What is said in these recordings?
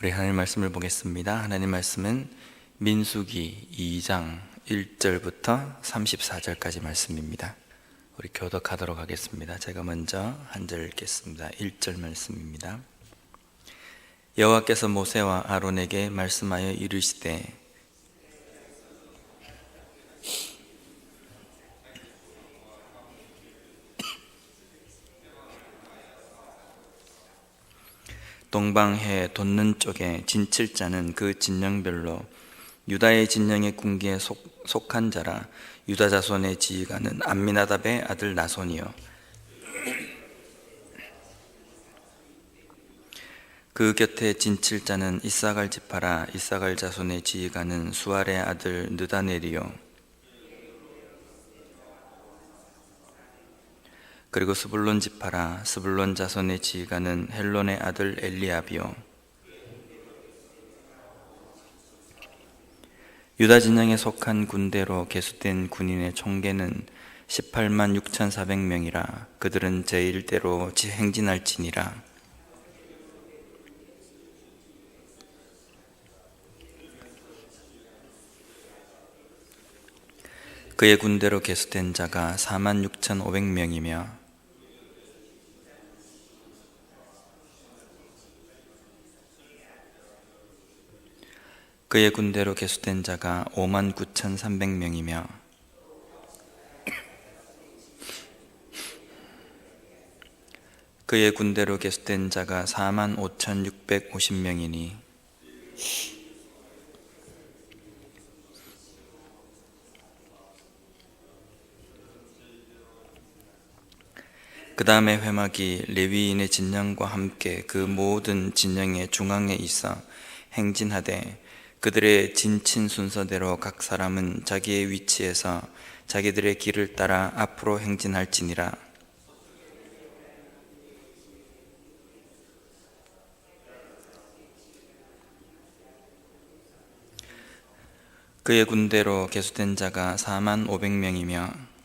우리 하나님 말씀을 보겠습니다. 하나님 말씀은 민수기 2장 1절부터 34절까지 말씀입니다. 우리 교독하도록 하겠습니다. 제가 먼저 한 절 읽겠습니다. 1절 말씀입니다. 여호와께서 모세와 아론에게 말씀하여 이르시되 동방해 돋는 쪽에 진칠자는 그 진영별로 유다의 진영의 군기에 속한 자라. 유다 자손의 지휘관은 암미나답의 아들 나손이요 그 곁에 진칠자는 이사갈 지파라. 이사갈 자손의 지휘관은 수알의 아들 느다넬이요 그리고 스불론 지파라. 스불론 자손의 지휘관은 헬론의 아들 엘리압이요 유다 진영에 속한 군대로 계수된 군인의 총계는 18만 6,400명이라. 그들은 제1대로 행진할지니라. 그의 군대로 계수된 자가 4만 6,500명이며 그의 군대로 계수된 자가 5만 9,300명이며 그의 군대로 계수된 자가 4만 5,650명이니 그 다음에 회막이 레위인의 진영과 함께 그 모든 진영의 중앙에 있어 행진하되 그들의 진친 순서대로 각 사람은 자기의 위치에서 자기들의 길을 따라 앞으로 행진할지니라. 그의 군대로 계수된 자가 4만 500명이며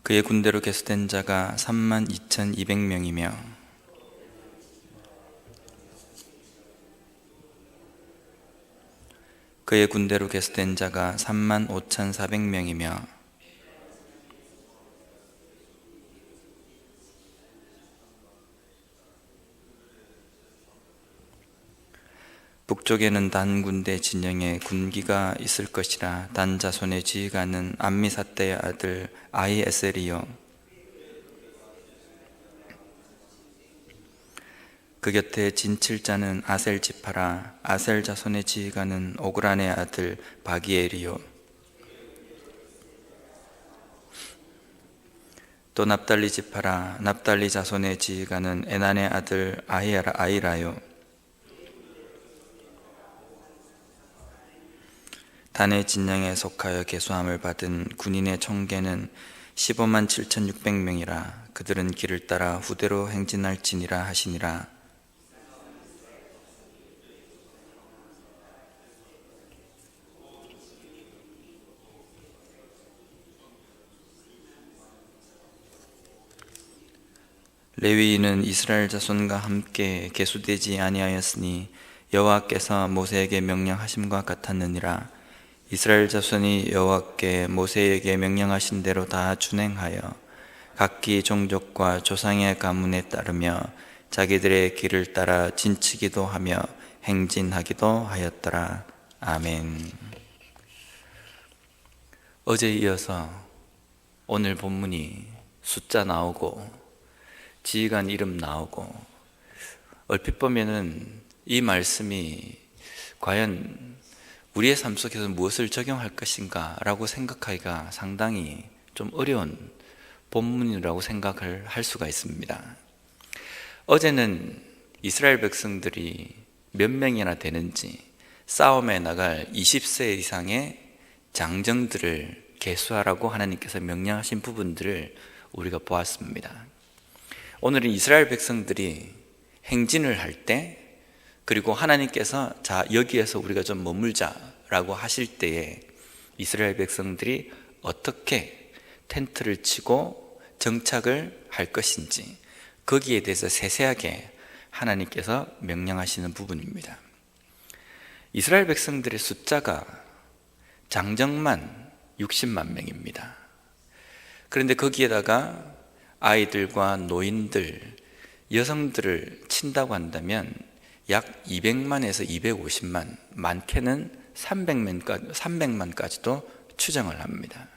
그의 군대로 계수된 자가 3만 2,200명이며 그의 군대로 계수된 자가 3만 5,400명이며 북쪽에는 단 군대 진영에 군기가 있을 것이라. 단 자손의 지휘관은 암미사대의 아들 아히에셀이요 그 곁에 진칠자는 아셀 지파라. 아셀 자손의 지휘관은 오그란의 아들 바기엘이요 또 납달리 지파라. 납달리 자손의 지휘관은 에난의 아들 아히라요 단의 진영에 속하여 계수함을 받은 군인의 총계는 15만 7,600명이라. 그들은 길을 따라 후대로 행진할지니라 하시니라. 레위인은 이스라엘 자손과 함께 계수되지 아니하였으니 여호와께서 모세에게 명령하심과 같았느니라. 이스라엘 자손이 여호와께 모세에게 명령하신 대로 다 준행하여 각기 종족과 조상의 가문에 따르며 자기들의 길을 따라 진치기도 하며 행진하기도 하였더라. 아멘. 어제에 이어서 오늘 본문이 숫자 나오고 지휘관 이름 나오고 얼핏 보면은 이 말씀이 과연 우리의 삶 속에서 무엇을 적용할 것인가 라고 생각하기가 상당히 좀 어려운 본문이라고 생각을 할 수가 있습니다. 어제는 이스라엘 백성들이 몇 명이나 되는지 싸움에 나갈 20세 이상의 장정들을 계수하라고 하나님께서 명령하신 부분들을 우리가 보았습니다. 오늘은 이스라엘 백성들이 행진을 할 때, 그리고 하나님께서 자 여기에서 우리가 좀 머물자 라고 하실 때에 이스라엘 백성들이 어떻게 텐트를 치고 정착을 할 것인지, 거기에 대해서 세세하게 하나님께서 명령하시는 부분입니다. 이스라엘 백성들의 숫자가 장정만 60만 명입니다. 그런데 거기에다가 아이들과 노인들, 여성들을 친다고 한다면 약 200만에서 250만, 많게는 300만까지도 추정을 합니다.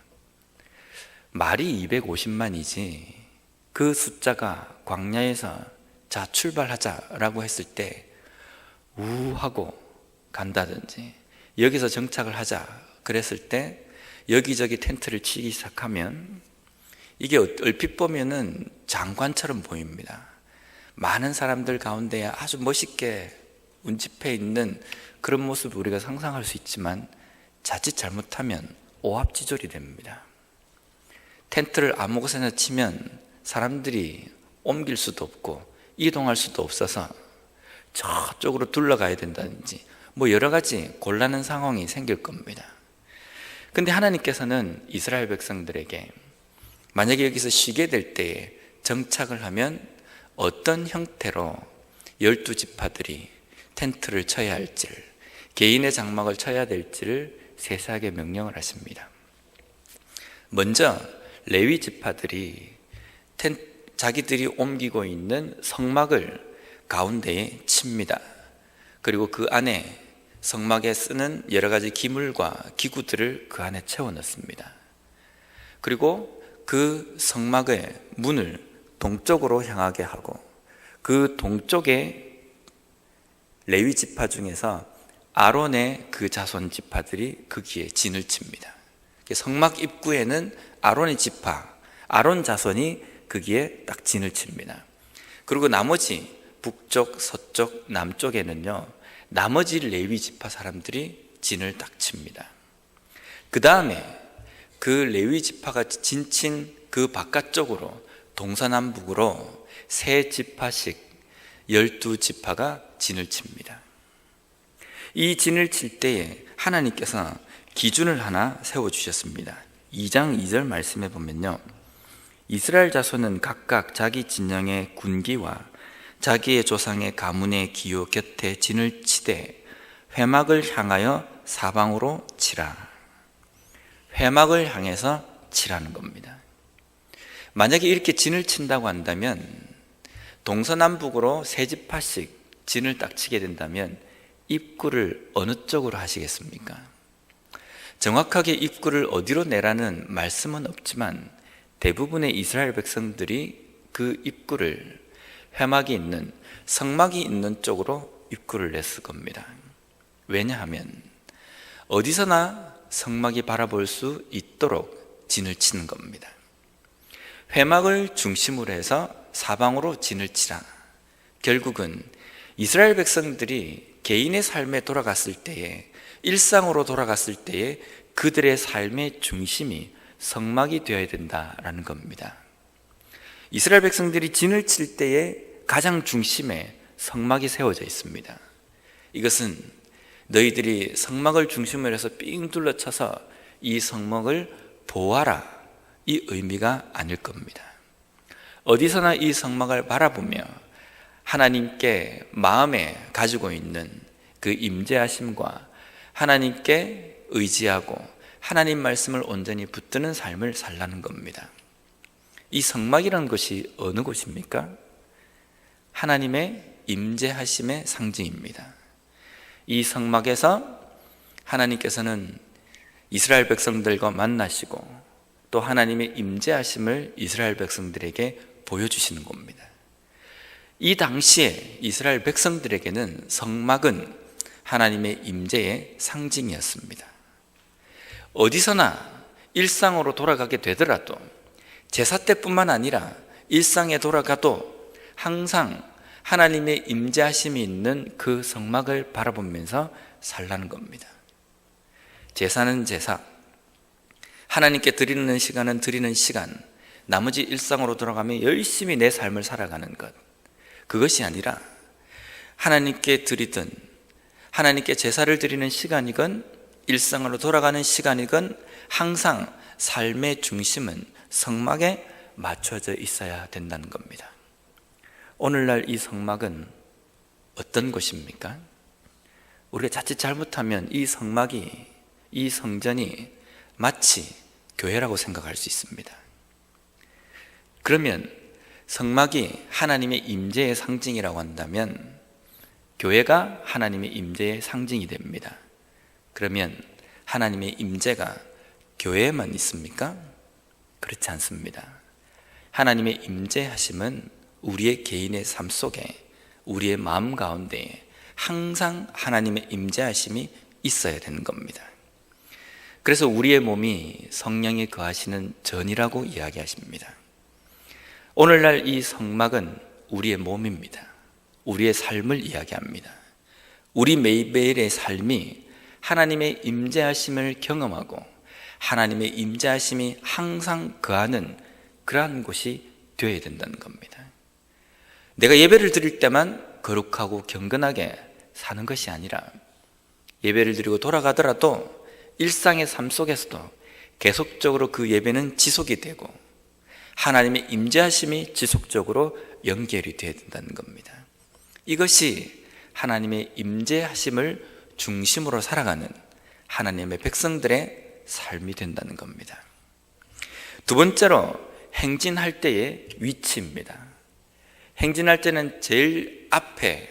말이 250만이지 그 숫자가 광야에서 자 출발하자라고 했을 때 우하고 간다든지, 여기서 정착을 하자 그랬을 때 여기저기 텐트를 치기 시작하면 이게 얼핏 보면은 장관처럼 보입니다. 많은 사람들 가운데 아주 멋있게 운집해 있는 그런 모습을 우리가 상상할 수 있지만 자칫 잘못하면 오합지졸이 됩니다. 텐트를 아무 곳에나 치면 사람들이 옮길 수도 없고 이동할 수도 없어서 저쪽으로 둘러가야 된다든지 여러 가지 곤란한 상황이 생길 겁니다. 근데 하나님께서는 이스라엘 백성들에게 만약에 여기서 쉬게 될 때에 정착을 하면 어떤 형태로 12지파들이 텐트를 쳐야 할지를, 개인의 장막을 쳐야 될지를 세세하게 명령을 하십니다. 먼저 레위 지파들이 자기들이 옮기고 있는 성막을 가운데에 칩니다. 그리고 그 안에 성막에 쓰는 여러 가지 기물과 기구들을 그 안에 채워 넣습니다. 그리고 그 성막의 문을 동쪽으로 향하게 하고, 그 동쪽에 레위 지파 중에서 아론의 그 자손 지파들이 거기에 진을 칩니다. 성막 입구에는 아론의 지파, 아론 자손이 거기에 딱 진을 칩니다. 그리고 나머지 북쪽, 서쪽, 남쪽에는요, 나머지 레위 지파 사람들이 진을 딱 칩니다. 그 다음에 그 레위 지파가 진친 그 바깥쪽으로 동서남북으로 세 지파씩 12지파가 진을 칩니다. 이 진을 칠 때에 하나님께서 기준을 하나 세워주셨습니다. 2장 2절 말씀해 보면요, 이스라엘 자손은 각각 자기 진영의 군기와 자기의 조상의 가문의 기호 곁에 진을 치되 회막을 향하여 사방으로 치라. 회막을 향해서 치라는 겁니다. 만약에 이렇게 진을 친다고 한다면 동서남북으로 세 지파씩 진을 딱 치게 된다면 입구를 어느 쪽으로 하시겠습니까? 정확하게 입구를 어디로 내라는 말씀은 없지만 대부분의 이스라엘 백성들이 그 입구를 회막이 있는, 성막이 있는 쪽으로 입구를 냈을 겁니다. 왜냐하면 어디서나 성막이 바라볼 수 있도록 진을 치는 겁니다. 회막을 중심으로 해서 사방으로 진을 치라. 결국은 이스라엘 백성들이 개인의 삶에 돌아갔을 때에, 일상으로 돌아갔을 때에 그들의 삶의 중심이 성막이 되어야 된다라는 겁니다. 이스라엘 백성들이 진을 칠 때에 가장 중심에 성막이 세워져 있습니다. 이것은 너희들이 성막을 중심으로 해서 삥 둘러쳐서 이 성막을 보아라, 이 의미가 아닐 겁니다. 어디서나 이 성막을 바라보며 하나님께 마음에 가지고 있는 그 임재하심과 하나님께 의지하고 하나님 말씀을 온전히 붙드는 삶을 살라는 겁니다. 이 성막이라는 것이 어느 곳입니까? 하나님의 임재하심의 상징입니다. 이 성막에서 하나님께서는 이스라엘 백성들과 만나시고 또 하나님의 임재하심을 이스라엘 백성들에게 보여주시는 겁니다. 이 당시에 이스라엘 백성들에게는 성막은 하나님의 임재의 상징이었습니다. 어디서나 일상으로 돌아가게 되더라도, 제사 때뿐만 아니라 일상에 돌아가도 항상 하나님의 임재하심이 있는 그 성막을 바라보면서 살라는 겁니다. 제사는 제사, 하나님께 드리는 시간은 드리는 시간, 나머지 일상으로 돌아가며 열심히 내 삶을 살아가는 것, 그것이 아니라 하나님께 드리든 하나님께 제사를 드리는 시간이건 일상으로 돌아가는 시간이건 항상 삶의 중심은 성막에 맞춰져 있어야 된다는 겁니다. 오늘날 이 성막은 어떤 곳입니까? 우리가 자칫 잘못하면 이 성막이, 이 성전이 마치 교회라고 생각할 수 있습니다. 그러면 성막이 하나님의 임재의 상징이라고 한다면 교회가 하나님의 임재의 상징이 됩니다. 그러면 하나님의 임재가 교회에만 있습니까? 그렇지 않습니다. 하나님의 임재하심은 우리의 개인의 삶 속에, 우리의 마음 가운데에 항상 하나님의 임재하심이 있어야 되는 겁니다. 그래서 우리의 몸이 성령이 거하시는 전이라고 이야기하십니다. 오늘날 이 성막은 우리의 몸입니다. 우리의 삶을 이야기합니다. 우리 매일매일의 삶이 하나님의 임재하심을 경험하고 하나님의 임재하심이 항상 거하는 그러한 곳이 되어야 된다는 겁니다. 내가 예배를 드릴 때만 거룩하고 경건하게 사는 것이 아니라 예배를 드리고 돌아가더라도 일상의 삶 속에서도 계속적으로 그 예배는 지속이 되고 하나님의 임재하심이 지속적으로 연결이 되어야 된다는 겁니다. 이것이 하나님의 임재하심을 중심으로 살아가는 하나님의 백성들의 삶이 된다는 겁니다. 두 번째로 행진할 때의 위치입니다. 행진할 때는 제일 앞에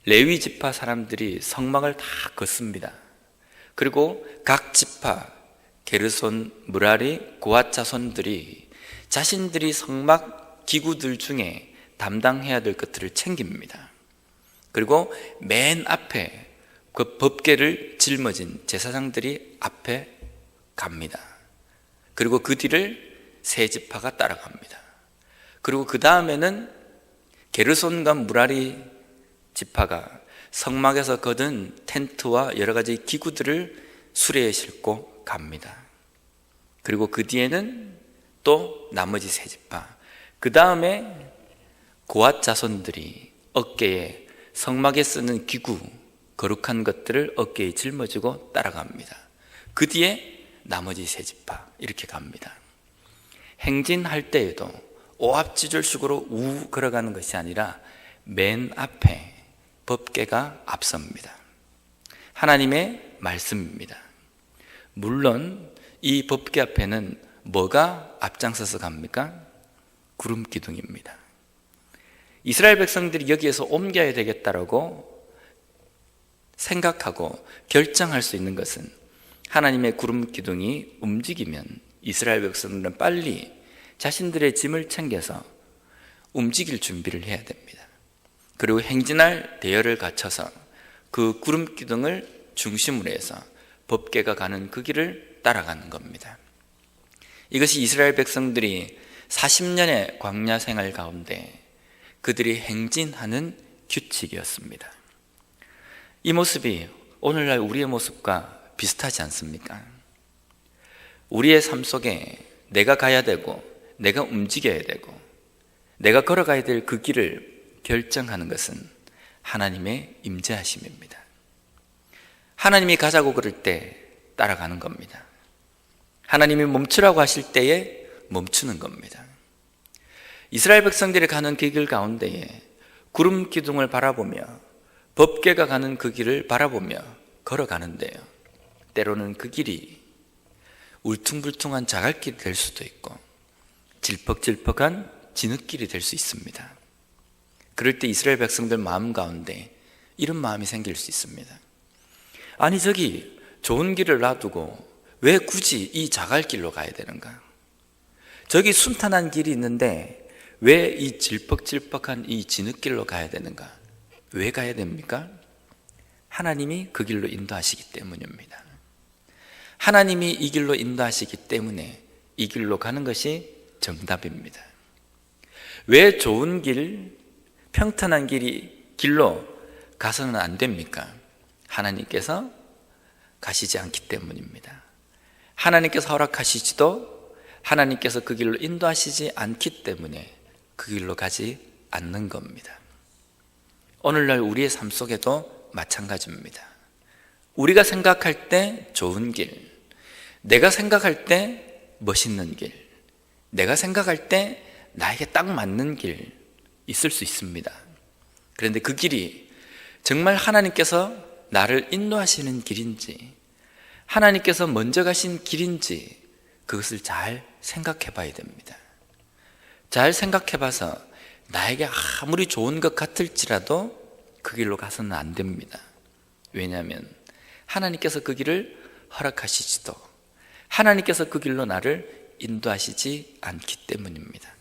레위 지파 사람들이 성막을 다 걷습니다. 그리고 각 지파, 게르손, 므라리, 고핫 자손들이 자신들이 성막 기구들 중에 담당해야 될 것들을 챙깁니다. 그리고 맨 앞에 그 법궤를 짊어진 제사장들이 앞에 갑니다. 그리고 그 뒤를 세 지파가 따라갑니다. 그리고 그 다음에는 게르손과 므라리 지파가 성막에서 거둔 텐트와 여러 가지 기구들을 수레에 싣고 갑니다. 그리고 그 뒤에는 또 나머지 세 지파, 그 다음에 고핫 자손들이 어깨에 성막에 쓰는 기구, 거룩한 것들을 어깨에 짊어지고 따라갑니다. 그 뒤에 나머지 세 지파 이렇게 갑니다. 행진할 때에도 오합지졸식으로 우 걸어가는 것이 아니라 맨 앞에 법궤가 앞섭니다. 하나님의 말씀입니다. 물론 이 법궤 앞에는 뭐가 앞장서서 갑니까? 구름 기둥입니다. 이스라엘 백성들이 여기에서 옮겨야 되겠다라고 생각하고 결정할 수 있는 것은 하나님의 구름 기둥이 움직이면 이스라엘 백성들은 빨리 자신들의 짐을 챙겨서 움직일 준비를 해야 됩니다. 그리고 행진할 대열을 갖춰서 그 구름 기둥을 중심으로 해서 법궤가 가는 그 길을 따라가는 겁니다. 이것이 이스라엘 백성들이 40년의 광야 생활 가운데 그들이 행진하는 규칙이었습니다. 이 모습이 오늘날 우리의 모습과 비슷하지 않습니까? 우리의 삶 속에 내가 가야 되고 내가 움직여야 되고 내가 걸어가야 될 그 길을 결정하는 것은 하나님의 임재하심입니다. 하나님이 가자고 그럴 때 따라가는 겁니다. 하나님이 멈추라고 하실 때에 멈추는 겁니다. 이스라엘 백성들이 가는 그 길 가운데에 구름 기둥을 바라보며 법궤가 가는 그 길을 바라보며 걸어가는데요, 때로는 그 길이 울퉁불퉁한 자갈길이 될 수도 있고 질퍽질퍽한 진흙길이 될 수 있습니다. 그럴 때 이스라엘 백성들 마음 가운데 이런 마음이 생길 수 있습니다. 아니, 저기 좋은 길을 놔두고 왜 굳이 이 자갈길로 가야 되는가? 저기 순탄한 길이 있는데 왜 이 질퍽질퍽한 이 진흙길로 가야 되는가? 왜 가야 됩니까? 하나님이 그 길로 인도하시기 때문입니다. 하나님이 이 길로 인도하시기 때문에 이 길로 가는 것이 정답입니다. 왜 좋은 길, 평탄한 길로 가서는 안 됩니까? 하나님께서 가시지 않기 때문입니다. 하나님께서 허락하시지도 하나님께서 그 길로 인도하시지 않기 때문에 그 길로 가지 않는 겁니다. 오늘날 우리의 삶 속에도 마찬가지입니다. 우리가 생각할 때 좋은 길, 내가 생각할 때 멋있는 길, 내가 생각할 때 나에게 딱 맞는 길 있을 수 있습니다. 그런데 그 길이 정말 하나님께서 나를 인도하시는 길인지, 하나님께서 먼저 가신 길인지 그것을 잘 생각해 봐야 됩니다. 잘 생각해 봐서 나에게 아무리 좋은 것 같을지라도 그 길로 가서는 안 됩니다. 왜냐하면 하나님께서 그 길을 허락하시지도, 하나님께서 그 길로 나를 인도하시지 않기 때문입니다.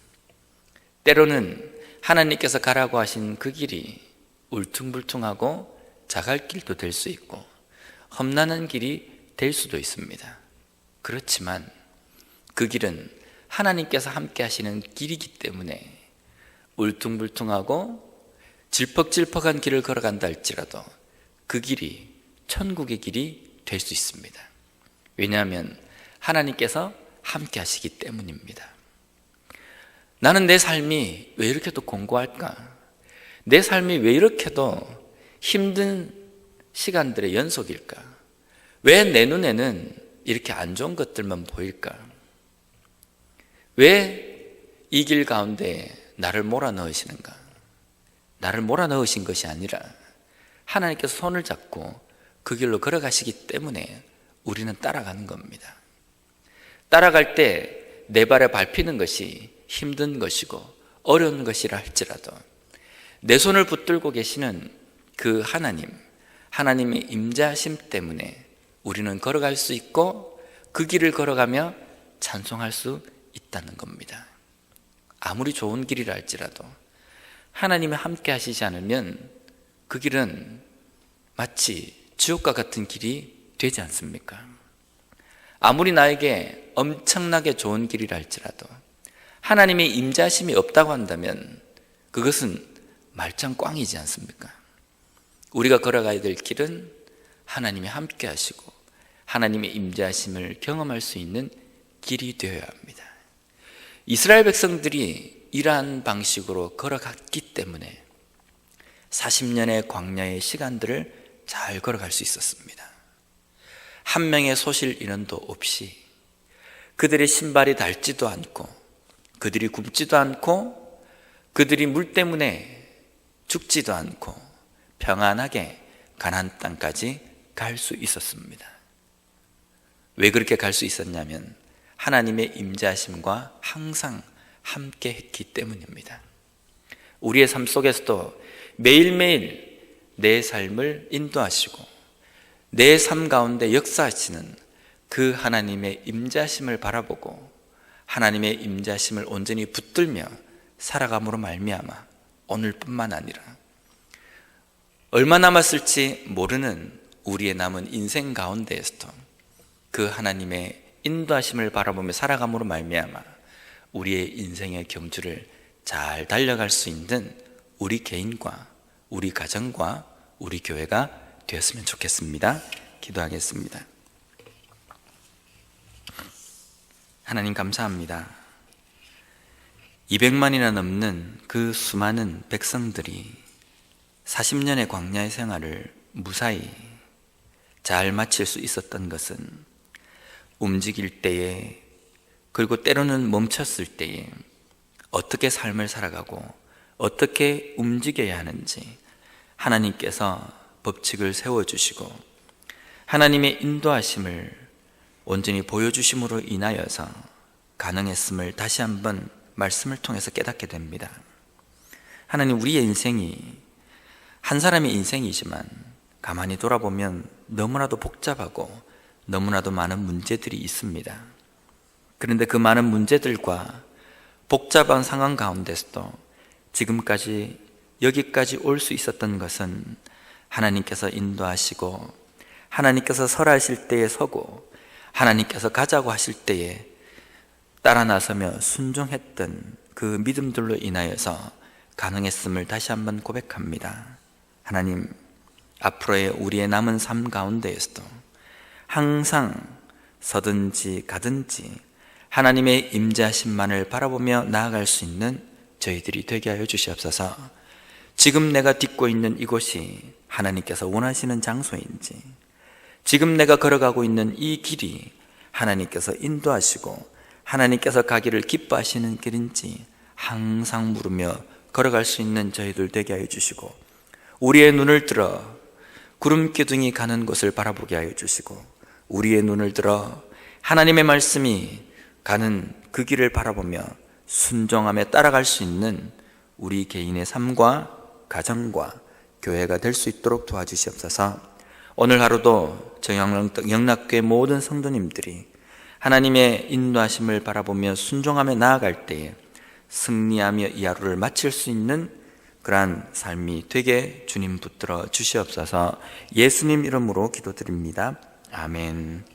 때로는 하나님께서 가라고 하신 그 길이 울퉁불퉁하고 자갈길도 될 수 있고 험난한 길이 될 수도 있습니다. 그렇지만 그 길은 하나님께서 함께 하시는 길이기 때문에 울퉁불퉁하고 질퍽질퍽한 길을 걸어간다 할지라도 그 길이 천국의 길이 될 수 있습니다. 왜냐하면 하나님께서 함께 하시기 때문입니다. 나는 내 삶이 왜 이렇게도 공고할까? 내 삶이 왜 이렇게도 힘든 시간들의 연속일까? 왜 내 눈에는 이렇게 안 좋은 것들만 보일까? 왜 이 길 가운데 나를 몰아넣으시는가? 나를 몰아넣으신 것이 아니라 하나님께서 손을 잡고 그 길로 걸어가시기 때문에 우리는 따라가는 겁니다. 따라갈 때 내 발에 밟히는 것이 힘든 것이고 어려운 것이라 할지라도 내 손을 붙들고 계시는 그 하나님의 임재하심 때문에 우리는 걸어갈 수 있고 그 길을 걸어가며 찬송할 수 있다는 겁니다. 아무리 좋은 길이라 할지라도 하나님이 함께 하시지 않으면 그 길은 마치 지옥과 같은 길이 되지 않습니까? 아무리 나에게 엄청나게 좋은 길이라 할지라도 하나님의 임재하심이 없다고 한다면 그것은 말짱 꽝이지 않습니까? 우리가 걸어가야 될 길은 하나님이 함께 하시고 하나님의 임재하심을 경험할 수 있는 길이 되어야 합니다. 이스라엘 백성들이 이러한 방식으로 걸어갔기 때문에 40년의 광야의 시간들을 잘 걸어갈 수 있었습니다. 한 명의 소실 인원도 없이 그들의 신발이 닳지도 않고 그들이 굶지도 않고 그들이 물 때문에 죽지도 않고 평안하게 가나안 땅까지 갈 수 있었습니다. 왜 그렇게 갈 수 있었냐면 하나님의 임재하심과 항상 함께 했기 때문입니다. 우리의 삶 속에서도 매일매일 내 삶을 인도하시고 내 삶 가운데 역사하시는 그 하나님의 임재하심을 바라보고 하나님의 임재하심을 온전히 붙들며 살아감으로 말미암아 오늘뿐만 아니라 얼마 남았을지 모르는 우리의 남은 인생 가운데에서도 그 하나님의 인도하심을 바라보며 살아감으로 말미암아 우리의 인생의 경주를 잘 달려갈 수 있는 우리 개인과 우리 가정과 우리 교회가 되었으면 좋겠습니다. 기도하겠습니다. 하나님 감사합니다. 200만이나 넘는 그 수많은 백성들이 40년의 광야의 생활을 무사히 잘 마칠 수 있었던 것은 움직일 때에 그리고 때로는 멈췄을 때에 어떻게 삶을 살아가고 어떻게 움직여야 하는지 하나님께서 법칙을 세워주시고 하나님의 인도하심을 온전히 보여주심으로 인하여서 가능했음을 다시 한번 말씀을 통해서 깨닫게 됩니다. 하나님, 우리의 인생이 한 사람의 인생이지만 가만히 돌아보면 너무나도 복잡하고 너무나도 많은 문제들이 있습니다. 그런데 그 많은 문제들과 복잡한 상황 가운데서도 지금까지 여기까지 올 수 있었던 것은 하나님께서 인도하시고 하나님께서 설하실 때에 서고 하나님께서 가자고 하실 때에 따라 나서며 순종했던 그 믿음들로 인하여서 가능했음을 다시 한번 고백합니다. 하나님, 앞으로의 우리의 남은 삶 가운데에서도 항상 서든지 가든지 하나님의 임재하심만을 바라보며 나아갈 수 있는 저희들이 되게 하여 주시옵소서. 지금 내가 딛고 있는 이곳이 하나님께서 원하시는 장소인지, 지금 내가 걸어가고 있는 이 길이 하나님께서 인도하시고 하나님께서 가기를 기뻐하시는 길인지 항상 물으며 걸어갈 수 있는 저희들 되게 하여 주시고, 우리의 눈을 들어 구름 기둥이 가는 곳을 바라보게 하여 주시고, 우리의 눈을 들어 하나님의 말씀이 가는 그 길을 바라보며 순종하며 따라갈 수 있는 우리 개인의 삶과 가정과 교회가 될 수 있도록 도와주시옵소서. 오늘 하루도 영락교회 모든 성도님들이 하나님의 인도하심을 바라보며 순종하며 나아갈 때에 승리하며 이 하루를 마칠 수 있는 그러한 삶이 되게 주님 붙들어 주시옵소서. 예수님 이름으로 기도드립니다. 아멘.